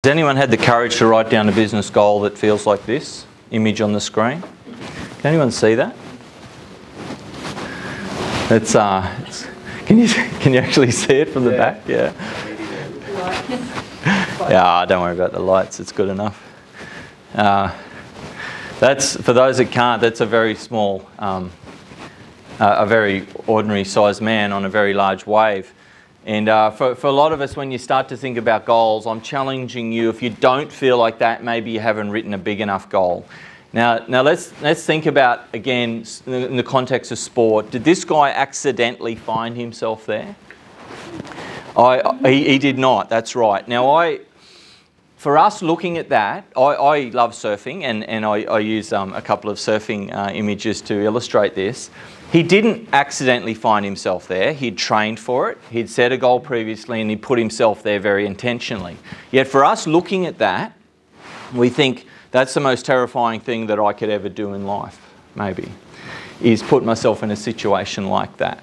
Has anyone had the courage to write down a business goal that feels like this image on the screen? Can anyone see that? Can you actually see it from the back? Yeah. Yeah, don't worry about the lights. It's good enough. That's, for those that can't, that's a very small, a very ordinary sized man on a very large wave. And for a lot of us, when you start to think about goals, I'm challenging you, if you don't feel like that, maybe you haven't written a big enough goal. Now let's think about, again, in the context of sport, did this guy accidentally find himself there? He did not, that's right. Now for us looking at that, I love surfing, and I use a couple of surfing images to illustrate this. He didn't accidentally find himself there. He'd trained for it. He'd set a goal previously and he put himself there very intentionally. Yet for us looking at that, we think that's the most terrifying thing that I could ever do in life, maybe, is put myself in a situation like that.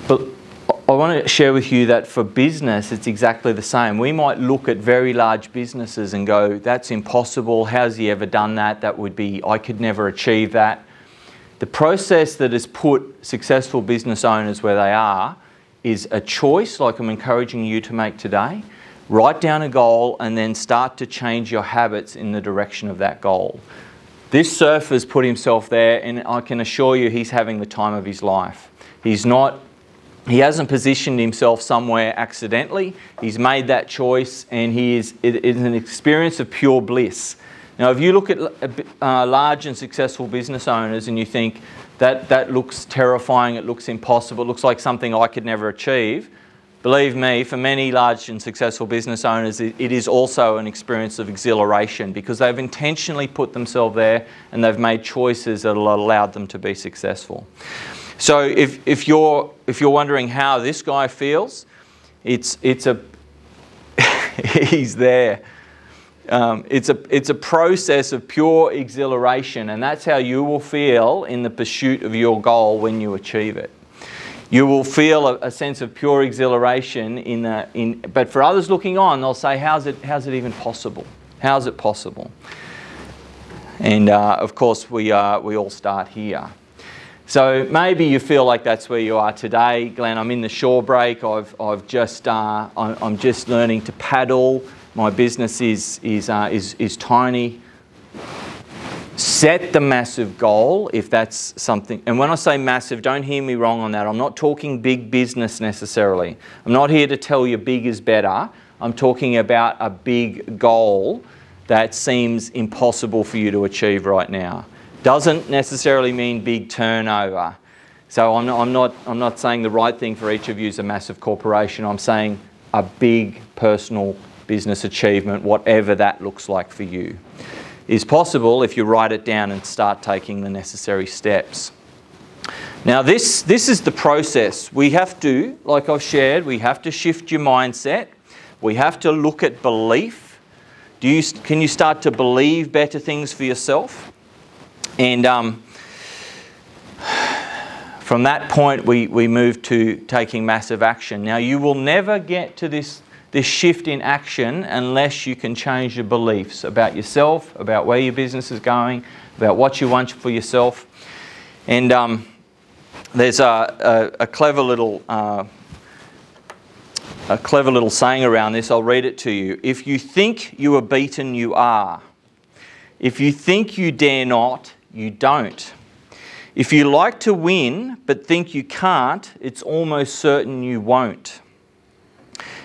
But I want to share with you that for business, it's exactly the same. We might look at very large businesses and go, that's impossible. How's he ever done that? That would be, I could never achieve that. The process that has put successful business owners where they are is a choice, like I'm encouraging you to make today. Write down a goal and then start to change your habits in the direction of that goal. This surfer's put himself there, and I can assure you he's having the time of his life. He hasn't positioned himself somewhere accidentally. He's made that choice, and it is an experience of pure bliss. Now, if you look at large and successful business owners and you think that looks terrifying, it looks impossible, it looks like something I could never achieve, believe me, for many large and successful business owners, it is also an experience of exhilaration because they've intentionally put themselves there and they've made choices that will allow them to be successful. So if you're wondering how this guy feels, he's there. It's a process of pure exhilaration, and that's how you will feel in the pursuit of your goal when you achieve it. You will feel a sense of pure exhilaration but for others looking on, they'll say, how's it even possible? How's it possible? And of course, we all start here. So maybe you feel like that's where you are today. Glenn, I'm in the shore break. I'm just learning to paddle. My business is tiny. Set the massive goal if that's something. And when I say massive, don't hear me wrong on that. I'm not talking big business necessarily. I'm not here to tell you big is better. I'm talking about a big goal that seems impossible for you to achieve right now. Doesn't necessarily mean big turnover. So I'm not saying the right thing for each of you is a massive corporation. I'm saying a big personal business achievement, whatever that looks like for you, is possible if you write it down and start taking the necessary steps. Now this is the process. We have to, like I've shared, we have to shift your mindset. We have to look at belief. Can you start to believe better things for yourself? And from that point, we move to taking massive action. Now, you will never get to this shift in action unless you can change your beliefs about yourself, about where your business is going, about what you want for yourself. And there's a clever little saying around this. I'll read it to you. If you think you are beaten, you are. If you think you dare not, you don't. If you like to win but think you can't, it's almost certain you won't.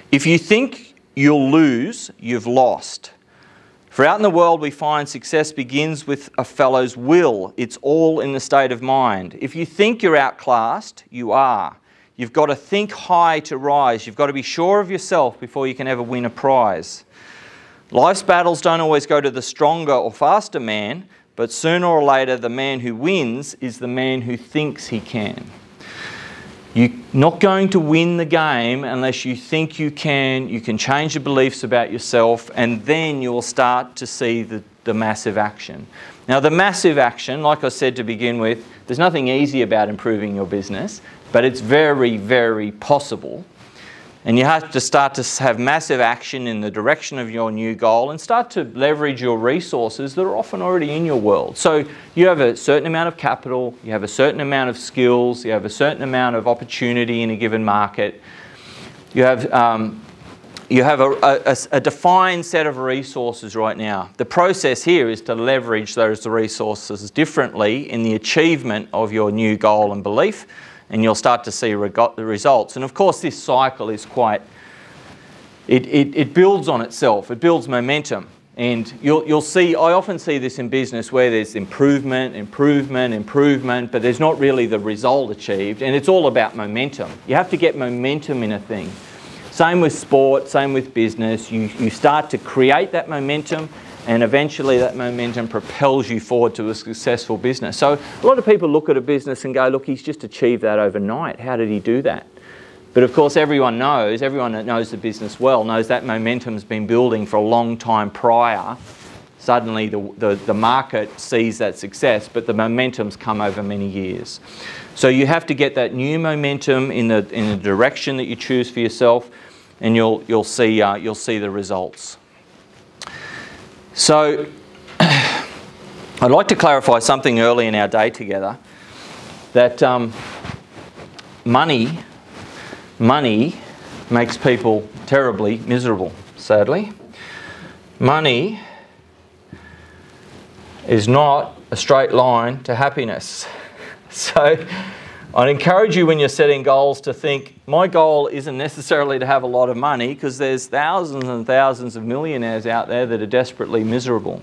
If you think you'll lose, you've lost. For out in the world we find success begins with a fellow's will. It's all in the state of mind. If you think you're outclassed, you are. You've got to think high to rise. You've got to be sure of yourself before you can ever win a prize. Life's battles don't always go to the stronger or faster man, but sooner or later the man who wins is the man who thinks he can. You're not going to win the game unless you think you can. You can change your beliefs about yourself, and then you'll start to see the massive action. Now, the massive action, like I said to begin with, there's nothing easy about improving your business, but it's very, very possible. And you have to start to have massive action in the direction of your new goal and start to leverage your resources that are often already in your world. So you have a certain amount of capital, you have a certain amount of skills, you have a certain amount of opportunity in a given market. You have a defined set of resources right now. The process here is to leverage those resources differently in the achievement of your new goal and belief, and you'll start to see the results. And of course, this cycle is it builds on itself. It builds momentum. And you'll see, I often see this in business where there's improvement, but there's not really the result achieved. And it's all about momentum. You have to get momentum in a thing. Same with sport, same with business. You start to create that momentum, and eventually that momentum propels you forward to a successful business. So a lot of people look at a business and go, look, he's just achieved that overnight. How did he do that? But of course, everyone that knows the business well knows that momentum's been building for a long time prior. Suddenly the market sees that success, but the momentum's come over many years. So you have to get that new momentum in the direction that you choose for yourself, and you'll see the results. So I'd like to clarify something early in our day together, that money makes people terribly miserable, sadly. Money is not a straight line to happiness. So I'd encourage you when you're setting goals to think, my goal isn't necessarily to have a lot of money, because there's thousands and thousands of millionaires out there that are desperately miserable.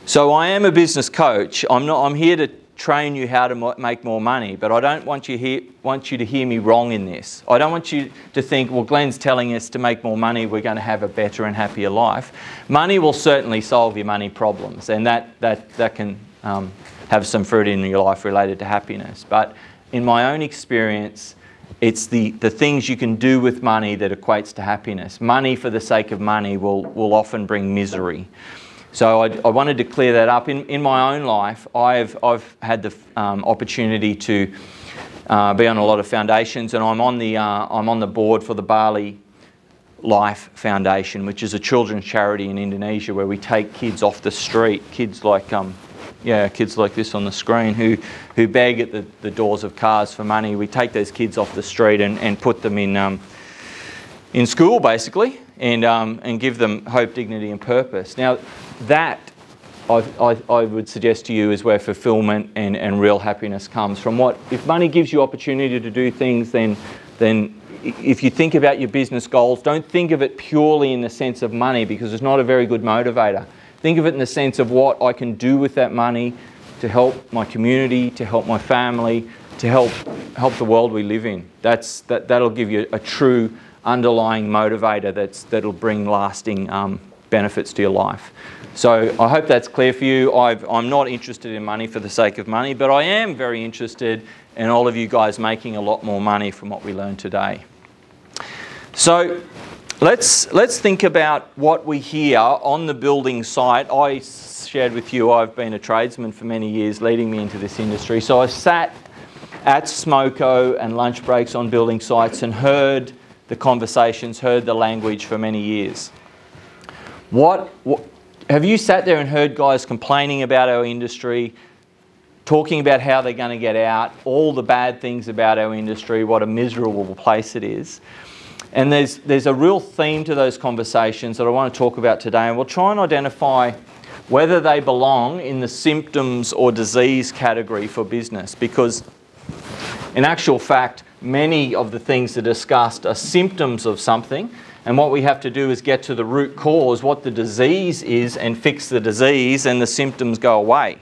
So I am a business coach. I'm here to train you how to make more money, but I don't want you to hear me wrong in this. I don't want you to think, well, Glenn's telling us to make more money, we're going to have a better and happier life. Money will certainly solve your money problems, and that can have some fruit in your life related to happiness. But in my own experience, it's the things you can do with money that equates to happiness. Money for the sake of money will often bring misery. So I wanted to clear that up. In my own life, I've had the opportunity to be on a lot of foundations, and I'm on the board for the Bali Life Foundation, which is a children's charity in Indonesia where we take kids off the street, kids like this on the screen who beg at the doors of cars for money. We take those kids off the street and put them in school, basically, and give them hope, dignity and purpose. Now that I would suggest to you is where fulfillment and real happiness comes from. If money gives you opportunity to do things, then if you think about your business goals, don't think of it purely in the sense of money, because it's not a very good motivator. Think of it in the sense of what I can do with that money to help my community, to help my family, to help the world we live in. That'll give you a true underlying motivator that'll bring lasting benefits to your life. So I hope that's clear for you. I'm not interested in money for the sake of money, but I am very interested in all of you guys making a lot more money from what we learned today. So let's think about what we hear on the building site. I shared with you I've been a tradesman for many years, leading me into this industry. So I sat at Smoko and lunch breaks on building sites and heard the conversations, heard the language for many years. Have you sat there and heard guys complaining about our industry, talking about how they're going to get out, all the bad things about our industry, what a miserable place it is? And there's a real theme to those conversations that I want to talk about today, and we'll try and identify whether they belong in the symptoms or disease category for business, because in actual fact, many of the things that are discussed are symptoms of something, and what we have to do is get to the root cause, what the disease is, and fix the disease, and the symptoms go away.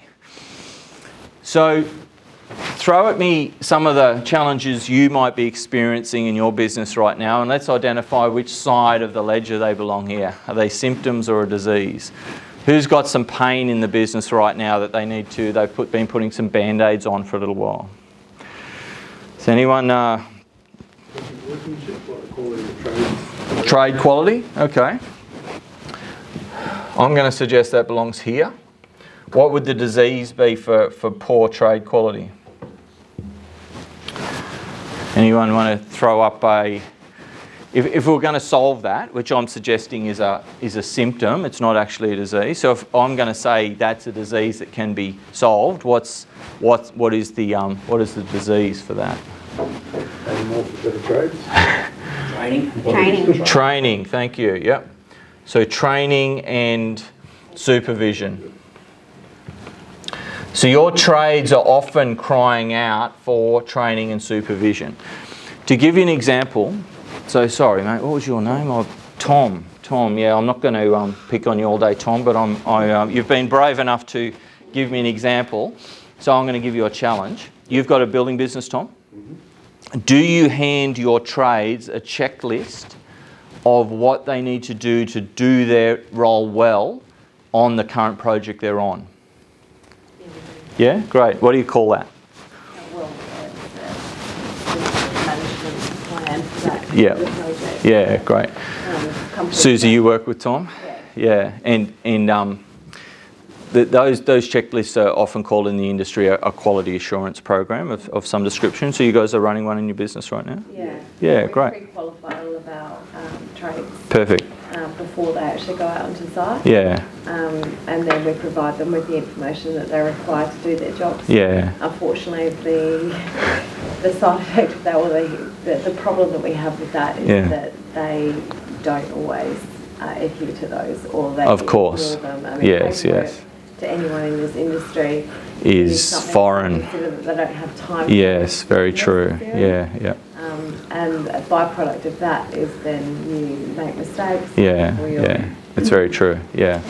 So throw at me some of the challenges you might be experiencing in your business right now, and let's identify which side of the ledger they belong here. Are they symptoms or a disease? Who's got some pain in the business right now that they've been putting some band-aids on for a little while? Is anyone... Trade quality? Okay. I'm going to suggest that belongs here. What would the disease be for poor trade quality? Anyone want to throw up a if we're going to solve that, which I'm suggesting is a symptom, it's not actually a disease. So if I'm going to say that's a disease that can be solved, what is the disease for that? And more for better trades. Training. Training. Thank you. Yep. So training and supervision. So your trades are often crying out for training and supervision. To give you an example. So sorry, mate. What was your name? Tom. Tom. Yeah, I'm not going to pick on you all day, Tom. But you've been brave enough to give me an example. So I'm going to give you a challenge. You've got a building business, Tom. Mm-hmm. Do you hand your trades a checklist of what they need to do their role well on the current project they're on? Yeah, great. What do you call that? Plan for that project. Yeah, great. Susie, you work with Tom? Yeah. And those checklists are often called in the industry a quality assurance program of some description. So you guys are running one in your business right now? Yeah. Yeah, great. We pre-qualify all of our trades. Perfect. Before they actually go out onto site. Yeah. And then we provide them with the information that they're required to do their jobs. Yeah. Unfortunately, the side effect of that, or the problem that we have with that is that they don't always adhere to those, or they ignore them. I mean, yes. To anyone in this industry is foreign. That they don't have time. Yes, very true. Yeah. And a byproduct of that is then you make mistakes. Yeah. It's very true. Yeah.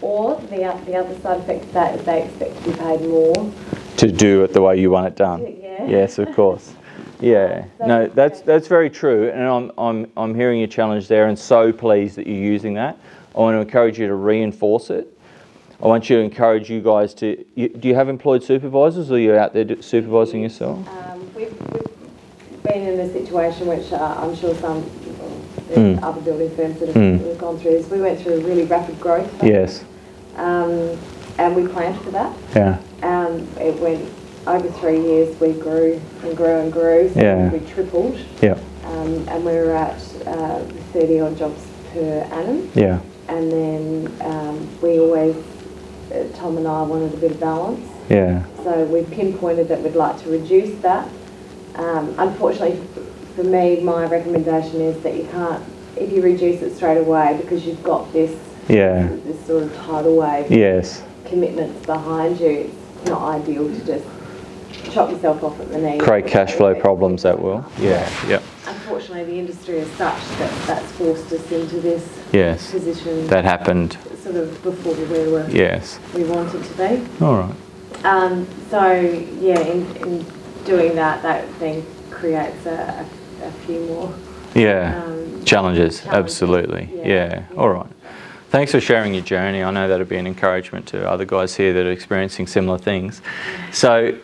Or the other side effect of that is they expect to be paid more to do it the way you want it done. Yeah. Yes, of course. Yeah. No, that's very true, and I'm hearing your challenge there, and so pleased that you're using that. I want to encourage you to reinforce it. I want you to encourage you guys to. Do you have employed supervisors, or are you out there supervising yourself? We've been in a situation which I'm sure some other building firms that have gone through this. We went through a really rapid growth phase. Yes. And we planned for that. Yeah. It went over 3 years. We grew and grew and grew. So we tripled. Yeah. And we were at 30 odd jobs per annum. Yeah. And then we always, Tom and I wanted a bit of balance. Yeah. So we pinpointed that we'd like to reduce that. Unfortunately, for me, my recommendation is that you can't, if you reduce it straight away, because you've got this sort of tidal wave commitments behind you, it's not ideal to just chop yourself off at the knee. Create cash flow problems that will. Yeah. Unfortunately, the industry is such that that's forced us into this position. That happened sort of before we were we wanted to be. All right. So in doing that then creates a few more challenges. Absolutely. Yeah. All right. Thanks for sharing your journey. I know that'll be an encouragement to other guys here that are experiencing similar things. So,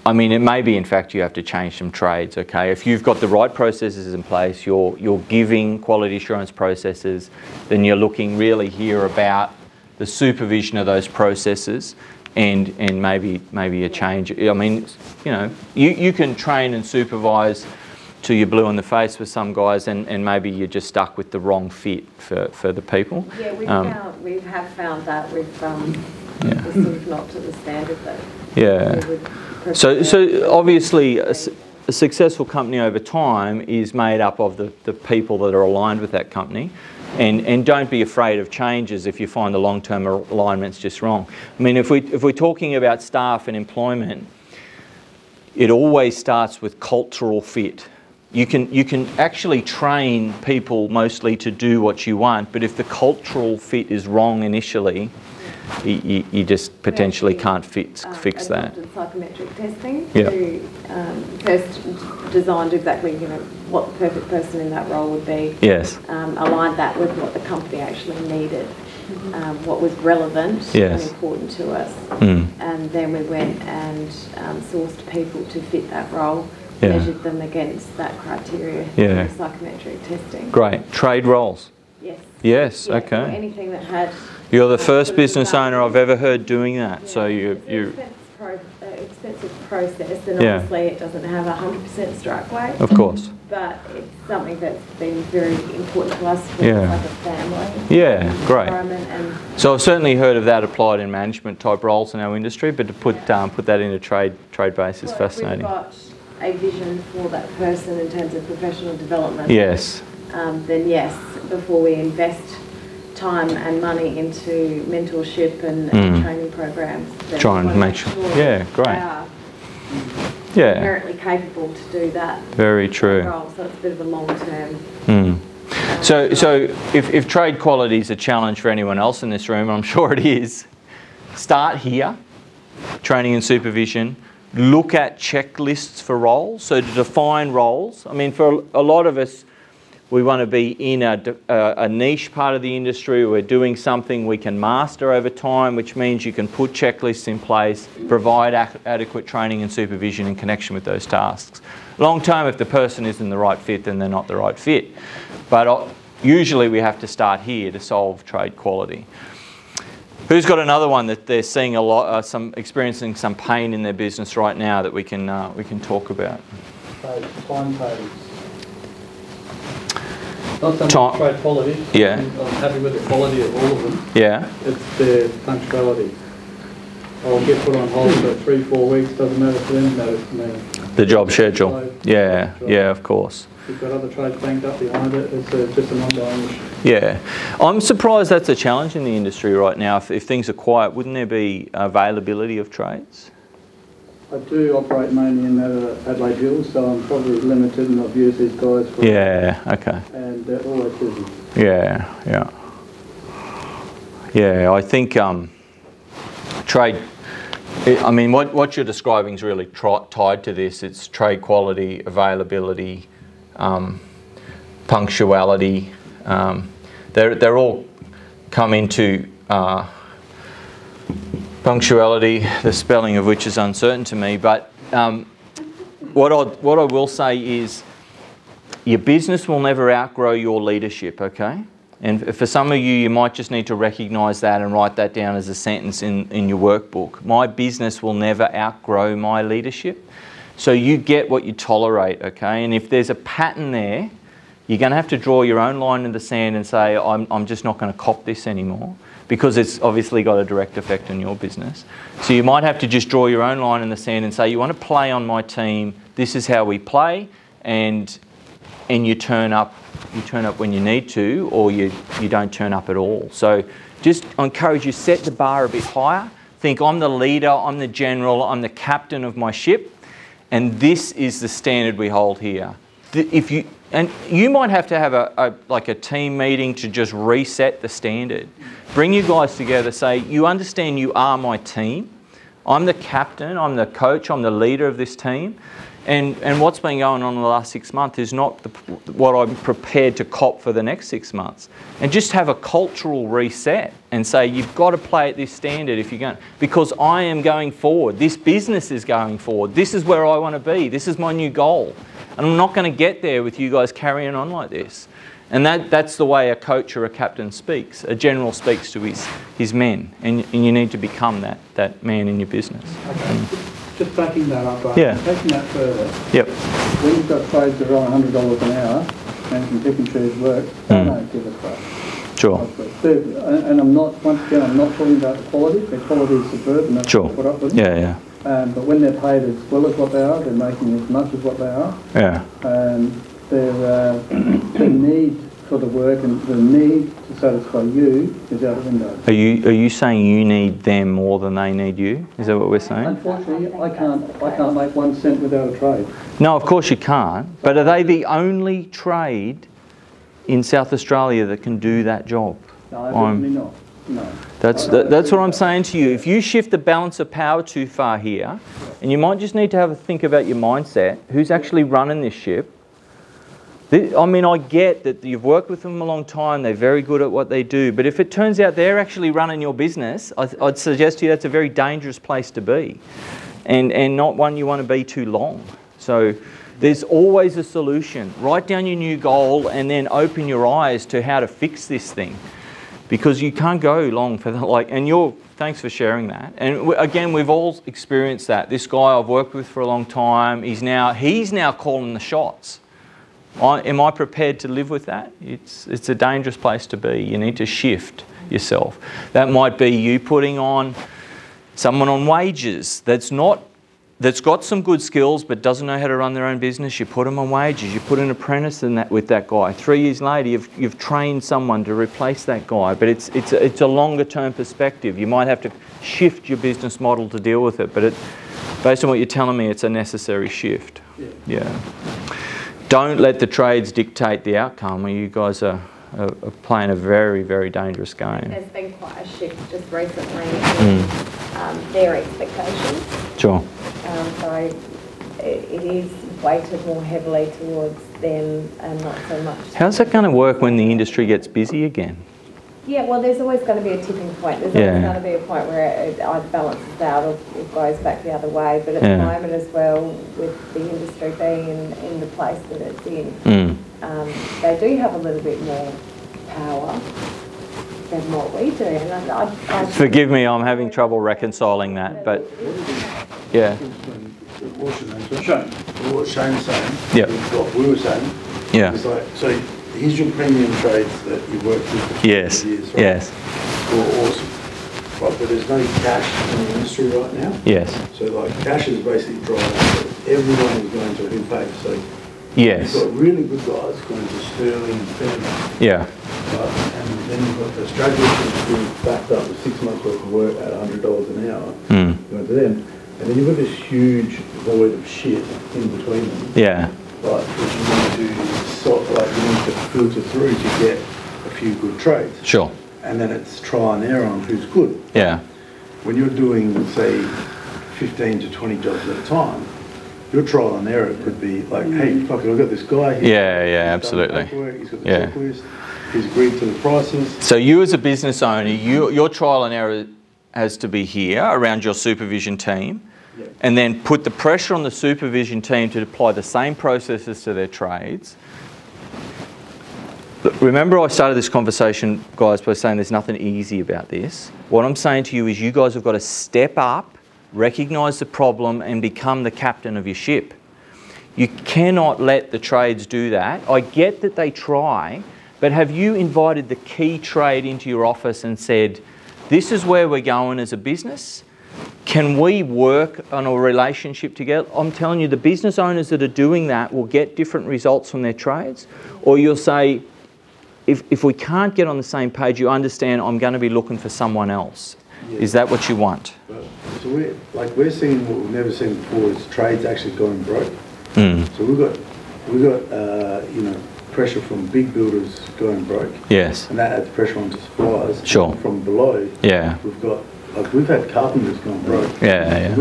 it may be in fact you have to change some trades. Okay, if you've got the right processes in place, you're giving quality assurance processes, then you're looking really here about the supervision of those processes. And maybe a change. I mean, you can train and supervise till you're blue in the face with some guys, and maybe you're just stuck with the wrong fit for the people. Yeah, we have found that we're sort of not to the standard that we would prefer. So obviously a successful company over time is made up of the people that are aligned with that company. And don't be afraid of changes if you find the long-term alignment's just wrong. I mean, if we're talking about staff and employment, it always starts with cultural fit. You can actually train people mostly to do what you want, but if the cultural fit is wrong initially, you just potentially can't fix that. Psychometric testing to first designed exactly what the perfect person in that role would be. Yes. Aligned that with what the company actually needed, what was relevant and important to us, and then we went and sourced people to fit that role. Measured them against that criteria for psychometric testing. Great. Trade roles? Yes, okay. Anything that had... You're the first business owner I've ever heard doing that. So you expensive process, and Yeah. obviously it doesn't have a 100% strike rate. Of course. But it's something that's been very important to us for Yeah. like a family Yeah, great. environment. And So I've certainly heard of that applied in management type roles in our industry, but to put that into trade base is fascinating. We've got a vision for that person in terms of professional development. Yes. Then yes, before we invest time and money into mentorship and training programs, then Try and we wanna make sure. Yeah, great. they are Yeah. inherently capable to do that Very true. role. So it's a bit of a long-term. So if trade quality is a challenge for anyone else in this room, and I'm sure it is, start here, training and supervision. Look at checklists for roles. So to define roles, I mean, for a lot of us, we want to be in a niche part of the industry. We're doing something we can master over time, which means you can put checklists in place, provide adequate training and supervision in connection with those tasks. Long term, if the person isn't the right fit, then they're not the right fit. But usually we have to start here to solve trade quality. Who's got another one that they're seeing a lot, experiencing some pain in their business right now that we can talk about? Timetables. Not so much trade quality. Yeah. I'm happy with the quality of all of them. Yeah. It's their punctuality. I'll get put on hold for 3-4 weeks, doesn't matter to them, matters to me. The job schedule. Yeah, yeah, of course. You've got other trades banked up behind it, it's just an ongoing issue. Yeah. I'm surprised that's a challenge in the industry right now. If things are quiet, wouldn't there be availability of trades? I do operate mainly in Adelaide Hills, so I'm probably limited, and I've used these guys for... Yeah, okay. And they're always busy. Yeah, yeah. Yeah, I think trade... I mean, what you're describing is really tied to this. It's trade quality, availability, punctuality. They're all come into punctuality, the spelling of which is uncertain to me. But what I will say is your business will never outgrow your leadership, okay? And for some of you, you might just need to recognise that and write that down as a sentence in your workbook. My business will never outgrow my leadership. So you get what you tolerate, okay? And if there's a pattern there, you're going to have to draw your own line in the sand and say, I'm just not going to cop this anymore, because it's obviously got a direct effect on your business. So you might have to just draw your own line in the sand and say, you want to play on my team, this is how we play, and you turn up when you need to, or you don't turn up at all. So just I encourage you, set the bar a bit higher. Think, I'm the leader, I'm the general, I'm the captain of my ship, and this is the standard we hold here. And you might have to have a team meeting to just reset the standard. Bring you guys together, say, you understand you are my team. I'm the captain, I'm the coach, I'm the leader of this team. And what's been going on in the last 6 months is not what I'm prepared to cop for the next 6 months. And just have a cultural reset and say, you've got to play at this standard if you're going, because I am going forward. This business is going forward. This is where I want to be. This is my new goal. And I'm not going to get there with you guys carrying on like this. And that's the way a coach or a captain speaks. A general speaks to his men. And you need to become that man in your business. Okay. Just backing that up, yeah. Taking that further. Yep. When you've got trades that are on $100 an hour and can pick and choose work, they don't give a crap. Sure. And I'm not talking about the quality. The quality is superb, and that's what I put up with. Yeah, yeah. But when they're paid as well as what they are, they're making as much as what they are. Yeah. Their need for the work and the need to satisfy you is out the window. Are you saying you need them more than they need you? Is that what we're saying? Unfortunately, I can't make 1 cent without a trade. No, of course you can't. But are they the only trade in South Australia that can do that job? No, definitely not. No. That's what I'm saying to you. If you shift the balance of power too far here, and you might just need to have a think about your mindset, who's actually running this ship. I mean, I get that you've worked with them a long time, they're very good at what they do, but if it turns out they're actually running your business, I'd suggest to you that's a very dangerous place to be, and not one you want to be too long. So there's always a solution. Write down your new goal and then open your eyes to how to fix this thing. because you can't go long for that. Like, and thanks for sharing that. And again, we've all experienced that. This guy I've worked with for a long time, he's now calling the shots. Am I prepared to live with that? It's a dangerous place to be. You need to shift yourself. That might be you putting on someone on wages that's got some good skills but doesn't know how to run their own business. You put them on wages. You put an apprentice with that guy. 3 years later, you've trained someone to replace that guy. But it's a longer term perspective. You might have to shift your business model to deal with it. But based on what you're telling me, it's a necessary shift. Yeah. Don't let the trades dictate the outcome. You guys are playing a very, very dangerous game. There's been quite a shift just recently in their expectations. Sure. So it is weighted more heavily towards them and not so much. How's that going to work when the industry gets busy again? Yeah, well, there's always going to be a tipping point. There's always going to be a point where it either balances out or it goes back the other way. But at the moment as well, with the industry being in the place that it's in, they do have a little bit more power than what we do. And I forgive me, I'm having trouble reconciling that, but yeah. What Shane's saying, what we were saying, it's like, so here's your premium trades that you worked with for years, right? Yes. Well, awesome. Right, but there's no cash in the industry right now. Yes. So like cash is basically dry up. Everyone is going to who pays. So yes. you've got really good guys going to Sterling and Fairmont. Yeah. Right? And then you've got the stragglers who's been backed up with 6 months worth of work at $100 an hour. Going to them. And then you've got this huge void of shit in between them. Yeah. Right, which you need to you need to filter through to get a few good trades. Sure. And then it's trial and error on who's good. Yeah. When you're doing, say, 15 to 20 jobs at a time, your trial and error could be like, hey, fuck it, I've got this guy here. Yeah, absolutely. He's got the checklist, he's agreed to the prices. So you as a business owner, your trial and error has to be here around your supervision team. And then put the pressure on the supervision team to apply the same processes to their trades. Remember I started this conversation, guys, by saying there's nothing easy about this. What I'm saying to you is you guys have got to step up, recognise the problem and become the captain of your ship. You cannot let the trades do that. I get that they try, but have you invited the key trade into your office and said, this is where we're going as a business? Can we work on a relationship together? I'm telling you, the business owners that are doing that will get different results from their trades. Or you'll say, if we can't get on the same page, you understand I'm going to be looking for someone else. Yeah. Is that what you want? So we're seeing what we've never seen before is trades actually going broke. So we've got pressure from big builders going broke. Yes. And that adds pressure onto suppliers. Sure. From below. Yeah. We've had carpenters gone broke. Yeah.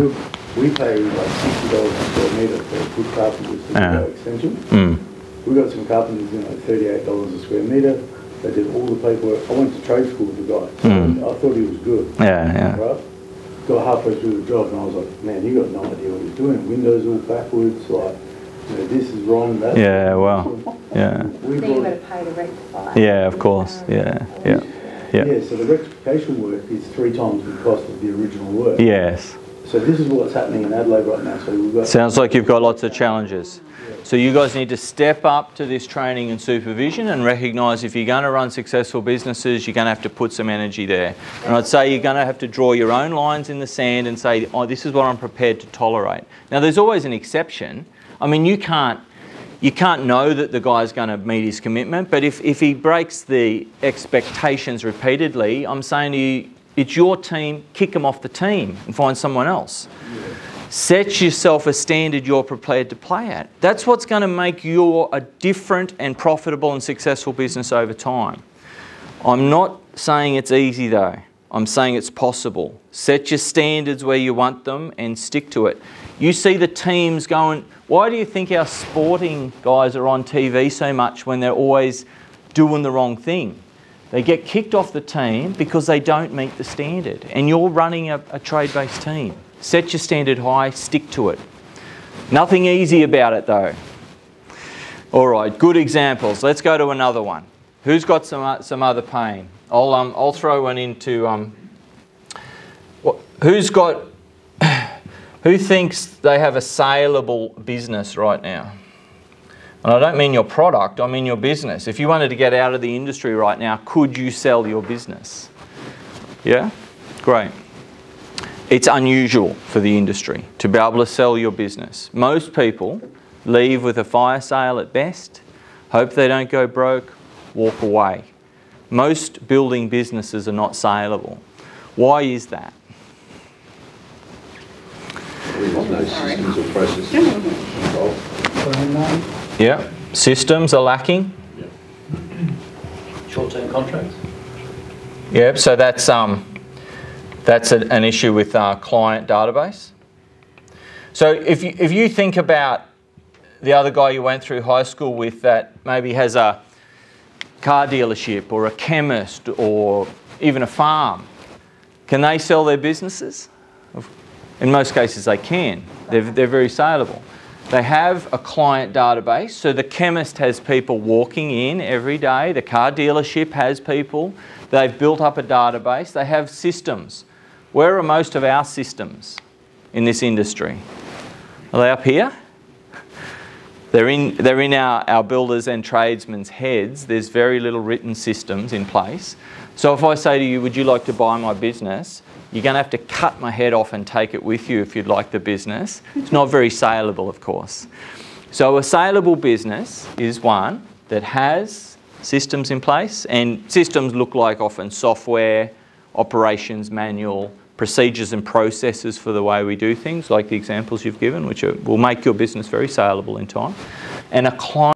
We pay like $60 a square metre for good carpenters to do our extension. We got some carpenters, $38 a square metre. They did all the paperwork. I went to trade school with the guy. So I thought he was good. Yeah. Right? Got halfway through the job and I was like, man, you got no idea what you're doing. Windows all backwards, this is wrong. That's well. Yeah. So you've got to pay to rectify. Yeah, of course. Yeah. Yeah, so the rectification work is 3 times the cost of the original work. Yes. So this is what's happening in Adelaide right now. So we've got sounds like you've got lots of challenges. So you guys need to step up to this training and supervision and recognise if you're going to run successful businesses, you're going to have to put some energy there. And I'd say you're going to have to draw your own lines in the sand and say, this is what I'm prepared to tolerate. Now, there's always an exception. I mean, you can't know that the guy's going to meet his commitment, but if he breaks the expectations repeatedly, I'm saying to you, it's your team, kick him off the team and find someone else. Set yourself a standard you're prepared to play at. That's what's going to make you a different and profitable and successful business over time. I'm not saying it's easy though. I'm saying it's possible. Set your standards where you want them and stick to it. You see the teams going, why do you think our sporting guys are on TV so much when they're always doing the wrong thing? They get kicked off the team because they don't meet the standard. And you're running a trade-based team. Set your standard high, stick to it. Nothing easy about it though. All right, good examples. Let's go to another one. Who's got some other pain? I'll throw one into who's got who thinks they have a saleable business right now? And I don't mean your product, I mean your business. If you wanted to get out of the industry right now, could you sell your business? Yeah? Great. It's unusual for the industry to be able to sell your business. Most people leave with a fire sale at best, hope they don't go broke, walk away. Most building businesses are not saleable. Why is that? There's no systems or processes involved. Yeah, systems are lacking. Short-term contracts. Yeah, so that's an issue with our client database. So if you think about the other guy you went through high school with that maybe has a car dealership or a chemist or even a farm, can they sell their businesses? In most cases they can. They're very saleable. They have a client database, so the chemist has people walking in every day, the car dealership has people, they've built up a database, they have systems. Where are most of our systems in this industry? Are they up here? They're in our builders and tradesmen's heads. There's very little written systems in place. So if I say to you, would you like to buy my business? You're going to have to cut my head off and take it with you if you'd like the business. It's not very saleable, of course. So a saleable business is one that has systems in place, and systems look like often software, operations manual, procedures and processes for the way we do things, like the examples you've given, which will make your business very saleable in time. And a client